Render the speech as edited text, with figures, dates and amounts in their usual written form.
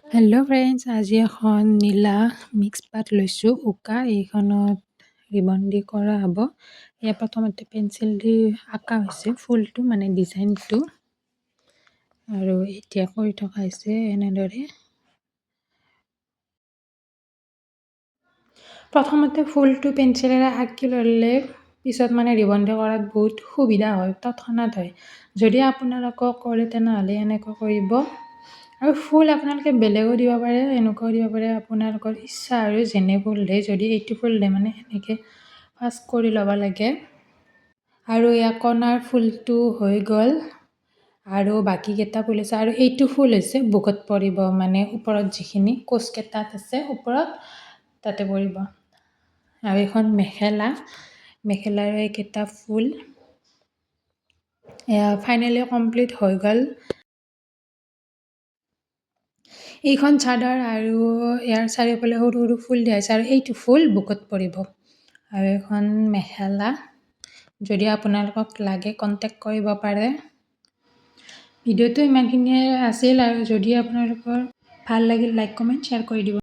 Hello' friends, আজি এখন নীলা মিক্স পাত লৈছোঁ উকা। এইখনত ৰিবন দি কৰা হ'ব। ইয়াৰ প্ৰথমতে পেঞ্চিল দি আঁকা হৈছে ফুলটো, মানে ডিজাইনটো, আৰু এতিয়া কৰি থকা হৈছে এনেদৰে। প্ৰথমতে ফুলটো পেঞ্চিলেৰে আঁকি ল'লে পিছত মানে ৰিবন দি কৰাত বহুত সুবিধা হয়, তৎক্ষণাত হয়। যদি আপোনালোকক কৰে তেনেহ'লে এনেকৈ কৰিব। আৰু ফুল আপোনালোকে বেলেগো দিব পাৰে, এনেকুৱাও দিব পাৰে, আপোনালোকৰ ইচ্ছা আৰু যেনে ফুল দিয়ে। যদি এইটো ফুল দিয়ে মানে এনেকৈ ফাৰ্ষ্ট কৰি ল'ব লাগে। আৰু ইয়াৰ কণাৰ ফুলটো হৈ গ'ল, আৰু বাকীকেইটা ফুল আছে। আৰু এইটো ফুল হৈছে বুকুত পৰিব, মানে ওপৰত যিখিনি কোচকেইটাত আছে ওপৰত তাতে পৰিব। আৰু এইখন মেখেলাৰ এইকেইটা ফুল এয়া ফাইনেলি কমপ্লিট হৈ গ'ল। এইখন চাদৰ আৰু ইয়াৰ চাৰিওফালে সৰু সৰু ফুল দিয়া হৈছে, আৰু এইটো ফুল বুকুত পৰিব। আৰু এইখন মেখেলা। যদি আপোনালোকক লাগে কণ্টেক্ট কৰিব পাৰে। ভিডিঅ'টো ইমানখিনিয়ে আছিল, আৰু যদি আপোনালোকৰ ভাল লাগিল লাইক কমেণ্ট শ্বেয়াৰ কৰি দিব।